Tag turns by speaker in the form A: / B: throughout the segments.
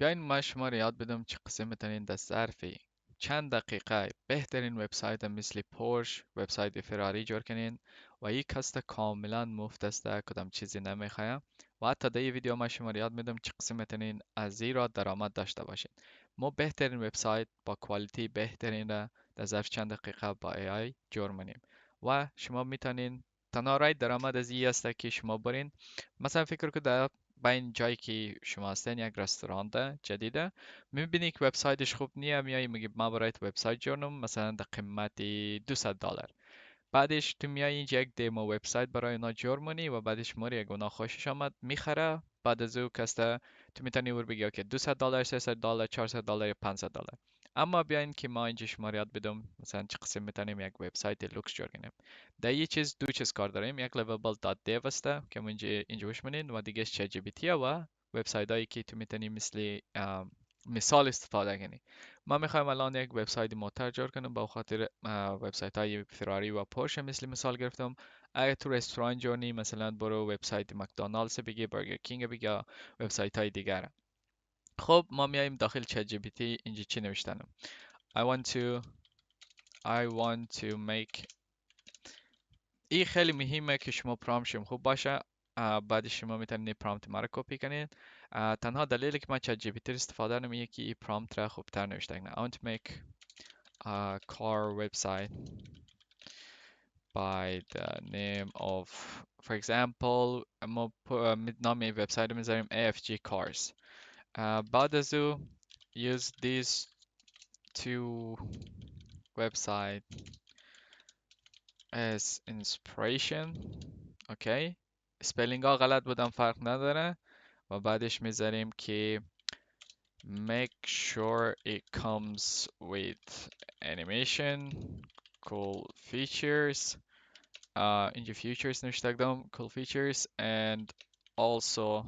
A: بیاین ما شما رو یاد بدم چه قسم میتونین در ظرف چند دقیقه بهترین وبسایت مثل پورش وبسایت فراری جور کنین و یک کست کاملا مفت است کدام چیزی نمیخوایم و حتی در این ویدیو ما شما رو یاد میدم چه قسم میتونین از زیرا درآمد داشته باشین. ما بهترین وبسایت با کوالیتی بهترین را در ظرف چند دقیقه با ای آی جور منیم و شما میتونین تنها راه درآمد از این است که شما برین مثلا فکر که در با این جایی که شما هستین یک رستوران جدیده میبینی که وبسایتش خوب نیه میای میگی ما برایت وبسایت جوړوم مثلا در قیمت $200 بعدش تو میای اینجا یک دیمو وبسایت برای اونا جور منی و بعدش موری یک اونا خوشش آمد میخره بعد از او کسته تو میتونی ور بگی اوکی $200 $300 $400 یا $500 اما بیاین که ما اینجا شما رو یاد بدم مثلا چه قسم میتونیم یک وبسایت لوکس جور کنیم در یه چیز دو چیز کار داریم یک livable.dev است که ما اینجا وش منین و دیگه چت جی پی تی و وبسایت هایی که تو میتونی مثل مثال استفاده کنی ما میخوایم الان یک وبسایت موتور جور کنیم با خاطر وبسایت های فراری و پورش مثل مثال گرفتم اگه تو رستوران جورنی مثلا برو وبسایت مکدونالدز بگی برگر کینگ بگی یا وبسایت های دیگر خب ما میایم داخل چت جی پی تی اینجا چی نوشتنم I want to make این خیلی مهمه که شما پرامپت خوب باشه بعد شما میتونید پرامپت ما رو کپی کنید تنها دلیلی که من چت جی پی تی استفاده نمیه که این پرامپت را خوبتر نوشته کنم I want to make a car website by the name of for example ما نام وبسایت میذاریم AFG cars بعد از او use these two website as inspiration اوکی اسپلینگ ها غلط بودم فرق نداره و بعدش میذاریم که make sure it comes with animation cool features اینجا features نوشته کردم cool features and also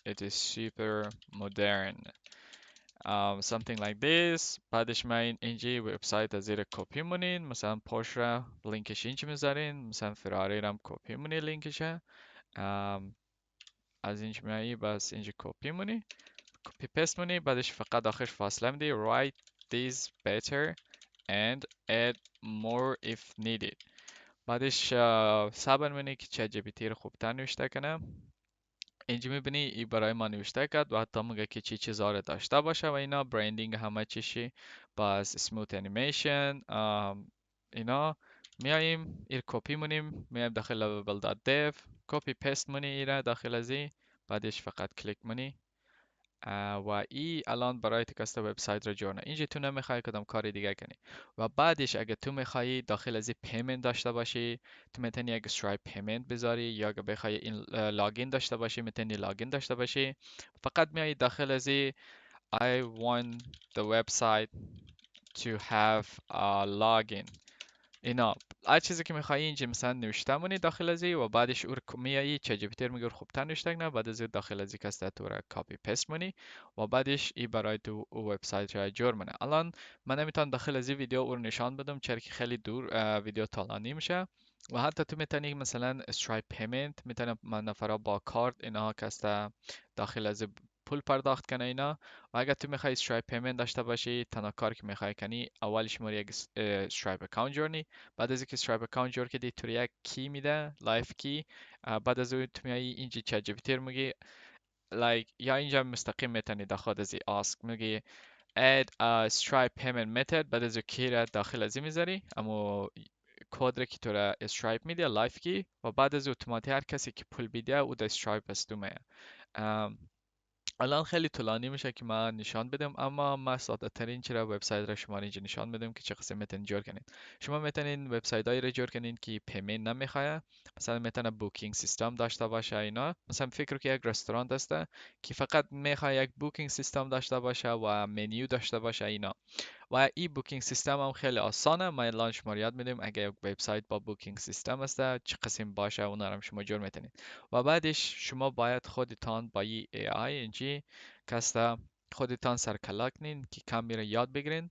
A: it is super modern something like this بعدش ما اینجا وبسایت از زیر کپی مونین مثلا پورش را لینکش اینجا میذارین مثلا فراری را هم کپی مونی لینکشه از اینجا میایی بس اینجا کپی مونی کپی پست مونی بعدش فقط آخرش فاصله میدی write these better and add more if needed بعدش صبر مونی که چت جی پی تی رو خوبتر نوشته کنه اینجا میبینی ای برای ما نوشته کرد و حتی میگه که چی چیزا رو داشته باشه و اینا برندینگ همه چیشی باز سموت انیمیشن اینا میایم ایر کپی مونیم میایم داخل level.dev کپی پست مونی ایره داخل ازی بعدش فقط کلیک مونی و ای الان برای تکست وبسایت را جورنه اینجا تو نمیخوای کدام کاری دیگه کنی و بعدش اگه تو میخوایی داخل از این پیمنت داشته باشی تو میتونی یک سترایپ پیمنت بذاری یا اگه بخوای این لاگین داشته باشی میتونی لاگین داشته باشی فقط میای داخل از این I want the website to have a login اینا هر چیزی که میخوایی اینجا مثلا نوشته مونی داخل ازی و بعدش اور میایی چه جی پی تی میگه خوبتر نوشته کنه بعد از داخل ازی کسته تو را کاپی پست مونی و بعدش ای برای تو وبسایت را جور منه الان من نمیتونم داخل ازی ویدیو اور نشان بدم چرا که خیلی دور ویدیو طولانی میشه و حتی تو میتونی مثلا استرایپ پیمنت میتونم من نفرا با کارت اینها کسته داخل از پول پرداخت کنه اینا و اگر تو میخوای استرایپ پیمنت داشته باشی تنها کار که میخوای کنی اولش موری یک استرایپ اکانت جورنی بعد از اینکه سترایپ اکانت جور کردی تو یک کی میده لایف کی بعد از اون تو میای اینجا چت جی پی تی میگی یا اینجا مستقیم میتونی داخل از آسک میگی add a stripe payment method بعد از کی را داخل ازی میذاری اما کد را که تو را استرایپ میده لایف کی و بعد از اتوماتیک هر کسی که پول بیده او در استرایپ است تو میه الان خیلی طولانی میشه که من نشان بدم اما من ساده ترین چرا وبسایت را شما اینجا نشان بدم که چه قسم میتونید جور کنید شما میتونید وبسایت هایی را جور کنید که پیمنت نمیخواه مثلا میتونه بوکینگ سیستم داشته باشه اینا مثلا فکر که یک رستوران داشته که فقط میخواد یک بوکینگ سیستم داشته باشه و منیو داشته باشه اینا و ای بوکینگ سیستم هم خیلی آسانه ما الان شما رو یاد میدیم اگه یک وبسایت با بوکینگ سیستم است چه قسم باشه اونا رو شما جور میتونید و بعدش شما باید خودتان با ای آی انجی کسته خودتان سر کلا کنین که کم میره یاد بگیرین.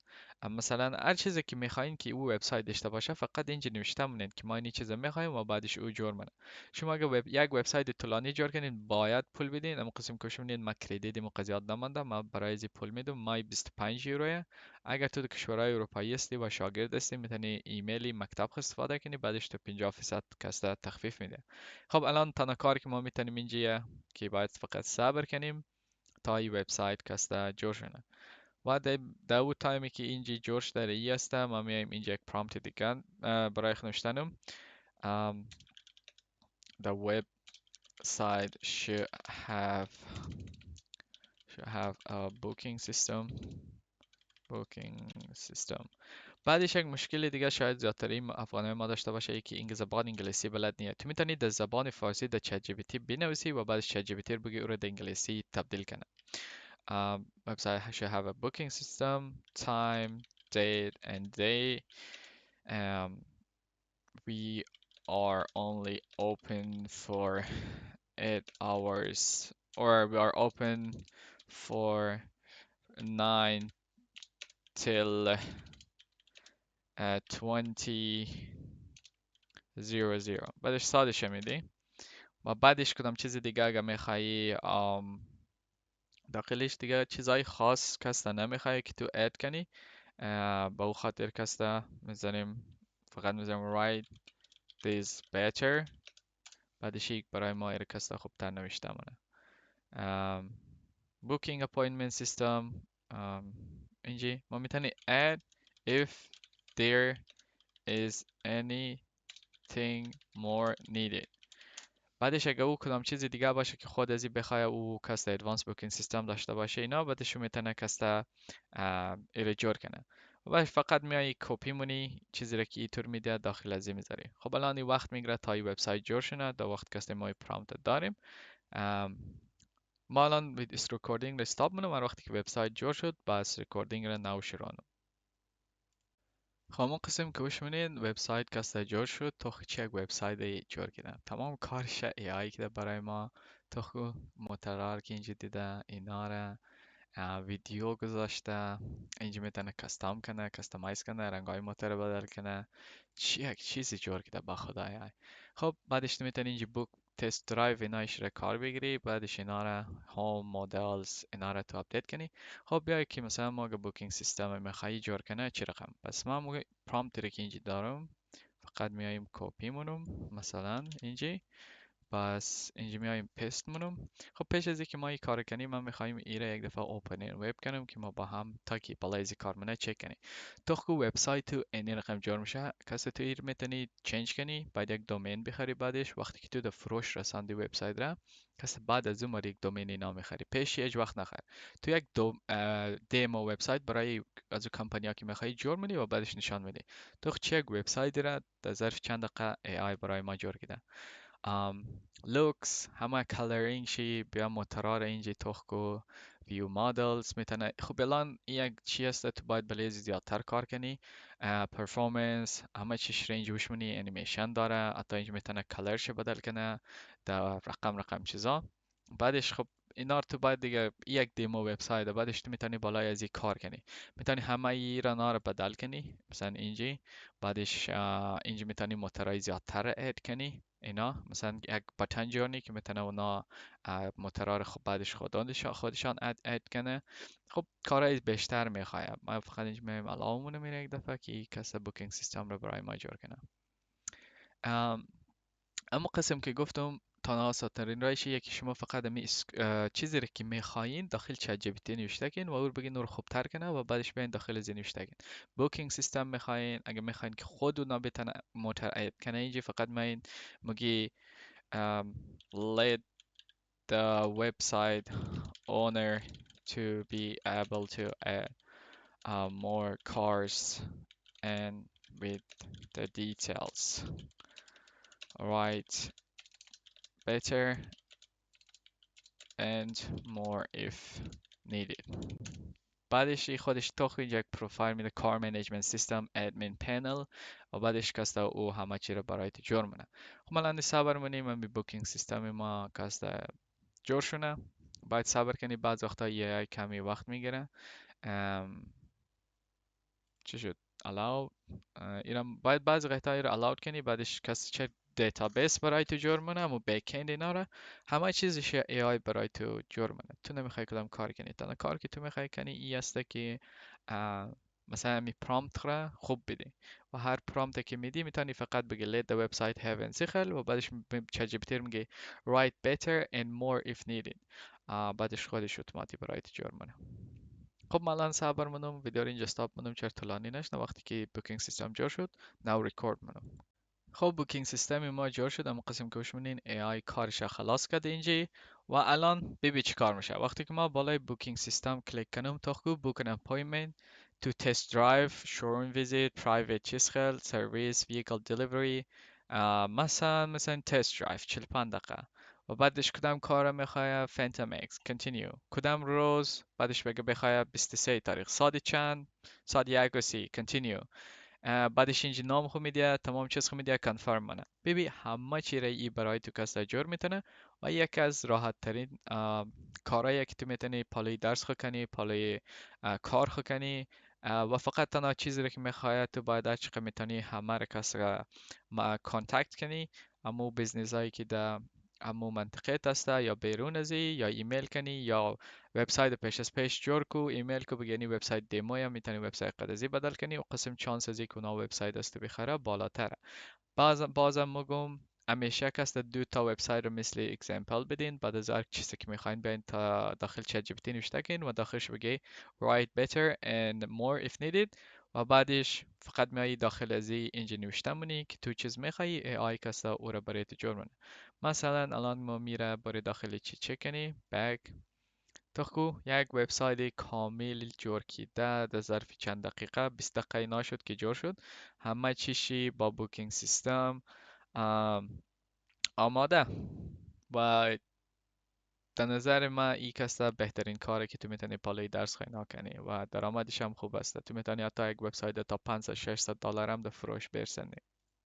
A: مثلا هر چیزی که میخواین که او وبسایت داشته باشه فقط اینجا نوشته مونین که ما این چیز میخوایم و بعدش او جور منه. شما اگه یک وبسایت طولانی جور کنین باید پول بدین. اما قسم که شما ما کردیت مو زیاد نمانده، ما برای ازی پول میدم. مای 25 یوروه. اگر تو در کشورهای اروپایی هستی و شاگرد هستی میتونی ایمیلی مکتب استفاده کنی، بعدش تو 50% کسته تخفیف میده. خب الان تنها کاری که ما میتونیم اینجا که باید فقط صبر کنیم تا این وبسایت کسته جور شده. و در او تایمی که اینجا جور شده ای هسته ما میایم اینجا یک پرامپت دیگه برای نوشتنم. The website should have a booking system. بعدش یک مشکل دیگه شاید زیادتری افغانای ما داشته باشه، یکی این زبان انگلیسی بلد نیست. تو میتونی در زبان فارسی در چت جی پی تی بنویسی و بعدش چت جی پی تی رو بگی او رو در انگلیسی تبدیل کنه. Website should have a booking system, time, date, and day. Um, we are only open for 8 hours, or we are open for 9 till 20:00. بعدش سادش میدی و بعدش کدام چیز دیگه اگه میخوایی داخلش دیگه چیزای خاص کسته نمیخوای که تو اد کنی، با او خاطر کسته میزنیم، فقط میزنیم write this better. بعدش یک برای ما ایر کسته خوبتر نوشته مونه. booking appointment system. اینجا ما میتونی add if there is anything more needed. بعدش اگه او کدام چیزی دیگه باشه که خود ازی بخواه او کسته ادوانس بوکینگ سیستم داشته باشه اینا، بعدش میتونه کسته ایره جور کنه. و بعد فقط میای کپی مونی چیزی را که اینطور میده داخل ازی میذاری. خب الان این وقت میگیره تا این وبسایت جور شنه. دا وقت کسته ما پرامپت داریم. ما الان ویدیو ریکوردینگ رو استاپ مونم و وقتی که وبسایت جور شد بس ریکوردینگ رو نو شروع. خب اون قسم که بشمونین وبسایت کسته جور شد. تو چه یک وبسایت جور کردن تمام کارش ای آی که برای ما تو خو مترار که اینجا دیده اینا را ویدیو گذاشته. اینجا میتونه کستم کنه، کستمایز کنه، رنگای موتور رو بدل کنه. یک چیزی جور کرده با خدای. خب بعدش تو میتونی اینجا بوک تست درایو اینایش را کار بگیری. بعدش اینا را هوم مدلز اینا را تو اپدیت کنی. خب بیای که مثلا ما اگه بوکینگ سیستم میخوایی جور کنه چی رقم، پس ما موقع پرامپت رو که اینجا دارم فقط میایم کپی مونم مثلا اینجا. پس اینجا میایم پست مونم. خب پیش از اینکه ما این کار کنیم ما میخوایم ایره یک دفعه اوپن وب کنیم که ما با هم تا که بالایزی کار منه چک کنیم. تو خو وبسایت تو این رقم جور میشه کسی تو ایر میتونی چنج کنی، بعد یک دومین بخری. بعدش وقتی که تو در فروش رساندی وبسایت را کسی بعد از اون یک دومین اینا میخری، پیش هیچ وقت نخر. تو یک دیمو وبسایت برای از کمپانیا که میخوای جور میدی و بعدش نشان میدی. تو چه یک وبسایت را در ظرف چند دقیقه ای آی برای ما جور کرده. لوکس همه کلرینگ شی بیا مترار اینجا توخکو ویو مدلز میتونه. خب الان یک چی هست تو باید بلیز زیادتر کار کنی. پرفورمنس همه چیش رنج وشمونی انیمیشن داره، حتی اینجا میتونه کلرش بدل کنه در رقم چیزا. بعدش خب اینا رو تو باید دیگه یک دیمو وبسایت بعدش تو میتونی بالای از این کار کنی. میتونی همه ایران رو بدل کنی مثلا اینجا. بعدش اینجا میتونی موتورهای زیادتر اد کنی اینا، مثلا یک باتن جورنی که میتونه اونا موتورها رو خب بعدش خودشان اد کنه. خب کارهای بیشتر میخوایم. ما فقط اینجا میایم علاومون میره یک دفعه که کسی بوکینگ سیستم رو برای ما جور کنه. اما قسم که گفتم تنها آسان‌ترین راهش یکی شما فقط می چیزی رو که میخواین داخل چت جی پی تی نوشته کن و او رو بگین او رو خوبتر کنه و بعدش بیاین داخل از نوشته کن. بوکینگ سیستم میخواین، اگه میخواین که خود اونا بتونه موتور اد کنه اینجا فقط میگی let the website owner to be able to add more cars and with the details right better and more if needed. بعدش خودش تو یک پروفایل میده کار منیجمنت سیستم ادمین پنل و بعدش کسته او همه چی رو برای تو جور منه. خب الان صبر مونیم من بی بوکینگ سیستم ما کسته جور شونه. باید صبر کنی، بعض وقتا یه کمی وقت میگیره. ام، چی شد؟ allow. اینم باید بعضی قطعه رو allowed کنی، بعدش کسی چه دیتابیس برای تو جور منه و بیکند اینا رو همه چیزش ای آی برای تو جور منه. تو نمیخوای کدام کار کنی، تنها کار که تو میخوای کنی ای است که مثلا می پرامپت را خوب بدی و هر پرامپت که میدی میتونی فقط بگی let the website have انسیخل و بعدش چت جی پی تی میگه write better and more if needed. بعدش خودش اتوماتیک برای تو جور منه. خب من الان صبر منم ویدیو رو اینجا استاپ منم چرا طولانی نشد وقتی که بوکینگ سیستم جور شد. ناو ریکورد منم. خب بوکینگ سیستم ما جور شد، اما قسم که گوش منین ای آی کارش خلاص کرده اینجا و الان ببین چی کار میشه. وقتی که ما بالای بوکینگ سیستم کلیک کنم تا خوب بوک ان اپوینتمنت تو تست درایو، شوروم ویزیت، پرایوت چیز خیل، سرویس، ویکل دیلیوری، مثلا تست درایو 45 دقیقه و بعدش کدام کار میخواد فنتوم اکس کنتینیو کدام روز بعدش بگه بخواد 23 تاریخ ساعت چند ساعت 1 و 30 کنتینیو. بعدش اینجا نام خو میده تمام چیز خو میده کنفرم منه. ببین همه چی را ای برای تو کس جور میتونه و یکی از راحت ترین کارهایی که تو میتونی پالای درس خو کنی پالای کار خو کنی و فقط تنها چیزی را که میخواد تو باید چقدر میتونی همه را کس را کانتکت کنی. امو بیزنس هایی که در امو منطقه هسته یا بیرون ازی یا ایمیل کنی یا وبسایت پیش از پیش جور کو ایمیل کو بگنی وبسایت دیمو یا میتونی وبسایت قدزی بدل کنی و قسم چانس از اینکه اونا وبسایت است بخره بالاتره. بازم میگم همیشه کس دو تا وبسایت رو مثل اگزمپل بدین بعد از هر چیزی که میخواین بیاین تا داخل چت جی پی تی نوشته کن و داخلش بگی write better and more if needed و بعدش فقط میایی داخل از اینجا نوشته مونی که تو چیز میخوایی ای آی کسا او رو برای تو جور منه. مثلا الان ما میره برای داخل چی چک کنی بگ تاکو یک وبسایت کامل جور کیده در ظرف چند دقیقه 20 دقیقه نشد که جور شد. همه چیشی با بوکینگ سیستم آماده و در نظر من این کسته بهترین کاره که تو میتونی پالای درس خینا کنی و درآمدش هم خوب است. تو میتونی حتی یک وبسایت تا 500 $600 هم در فروش برسنی.